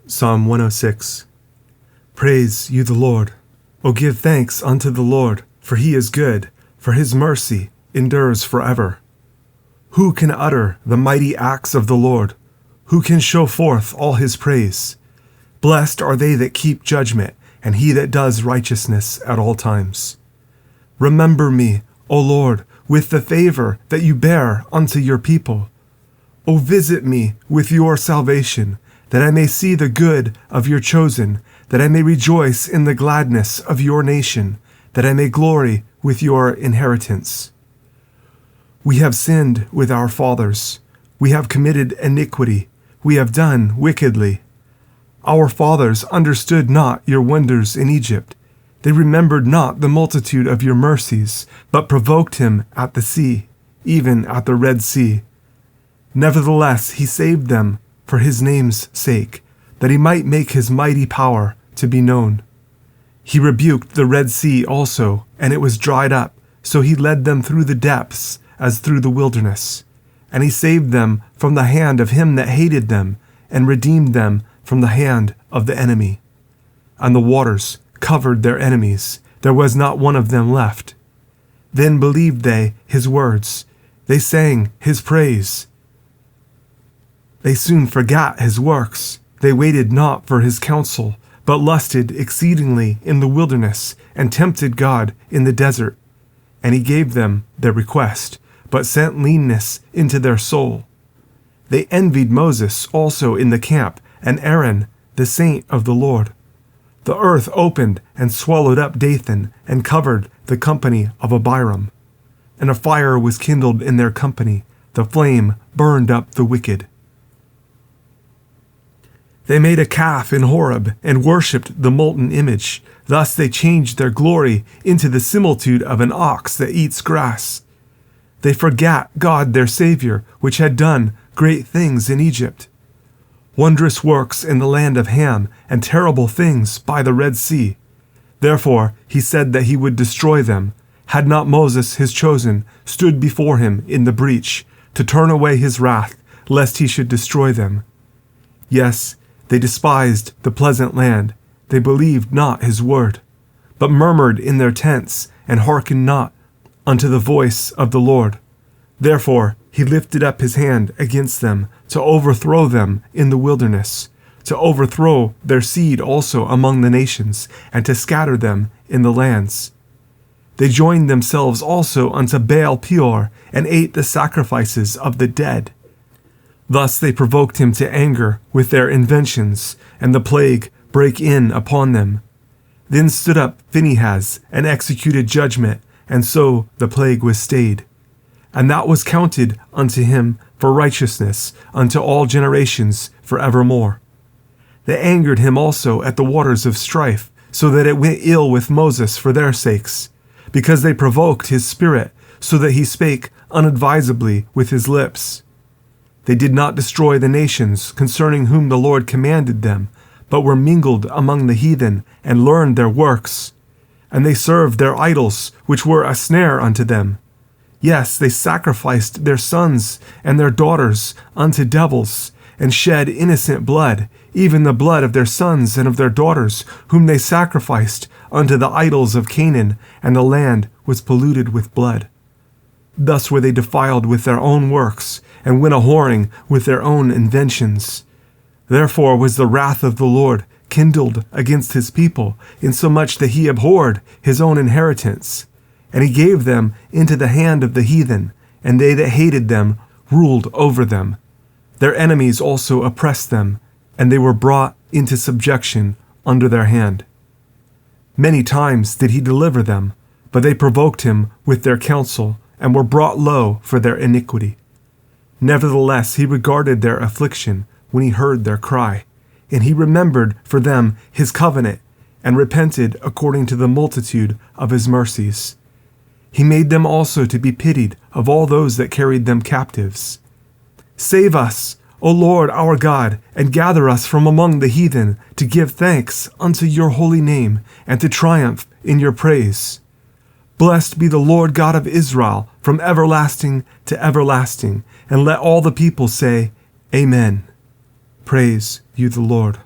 Psalm 106. Praise you the Lord. O give thanks unto the Lord, for he is good, for his mercy endures forever. Who can utter the mighty acts of the Lord? Who can show forth all his praise? Blessed are they that keep judgment, and he that does righteousness at all times. Remember me, O Lord, with the favor that you bear unto your people. O visit me with your salvation, that I may see the good of your chosen, that I may rejoice in the gladness of your nation, that I may glory with your inheritance. We have sinned with our fathers. We have committed iniquity. We have done wickedly. Our fathers understood not your wonders in Egypt. They remembered not the multitude of your mercies, but provoked him at the sea, even at the Red Sea. Nevertheless, he saved them for his name's sake, that he might make his mighty power to be known. He rebuked the Red Sea also, and it was dried up, so he led them through the depths as through the wilderness. And he saved them from the hand of him that hated them, and redeemed them from the hand of the enemy. And the waters covered their enemies, there was not one of them left. Then believed they his words, they sang his praise. They soon forgot his works. They waited not for his counsel, but lusted exceedingly in the wilderness, and tempted God in the desert. And he gave them their request, but sent leanness into their soul. They envied Moses also in the camp, and Aaron, the saint of the Lord. The earth opened and swallowed up Dathan, and covered the company of Abiram. And a fire was kindled in their company, the flame burned up the wicked. They made a calf in Horeb, and worshipped the molten image. Thus they changed their glory into the similitude of an ox that eats grass. They forgat God their Savior, which had done great things in Egypt, wondrous works in the land of Ham, and terrible things by the Red Sea. Therefore he said that he would destroy them, had not Moses his chosen stood before him in the breach, to turn away his wrath, lest he should destroy them. Yes, they despised the pleasant land. They believed not his word, but murmured in their tents, and hearkened not unto the voice of the Lord. Therefore he lifted up his hand against them, to overthrow them in the wilderness, to overthrow their seed also among the nations, and to scatter them in the lands. They joined themselves also unto Baal Peor, and ate the sacrifices of the dead. Thus they provoked him to anger with their inventions, and the plague brake in upon them. Then stood up Phinehas, and executed judgment, and so the plague was stayed. And that was counted unto him for righteousness unto all generations for evermore. They angered him also at the waters of strife, so that it went ill with Moses for their sakes, because they provoked his spirit, so that he spake unadvisedly with his lips. They did not destroy the nations concerning whom the Lord commanded them, but were mingled among the heathen, and learned their works. And they served their idols, which were a snare unto them. Yes, they sacrificed their sons and their daughters unto devils, and shed innocent blood, even the blood of their sons and of their daughters, whom they sacrificed unto the idols of Canaan, and the land was polluted with blood. Thus were they defiled with their own works, and went a-whoring with their own inventions. Therefore was the wrath of the Lord kindled against his people, insomuch that he abhorred his own inheritance. And he gave them into the hand of the heathen, and they that hated them ruled over them. Their enemies also oppressed them, and they were brought into subjection under their hand. Many times did he deliver them, but they provoked him with their counsel, and were brought low for their iniquity. Nevertheless he regarded their affliction when he heard their cry, and he remembered for them his covenant, and repented according to the multitude of his mercies. He made them also to be pitied of all those that carried them captives. Save us, O Lord our God, and gather us from among the heathen, to give thanks unto your holy name, and to triumph in your praise. Blessed be the Lord God of Israel, from everlasting to everlasting, and let all the people say, Amen. Praise you the Lord.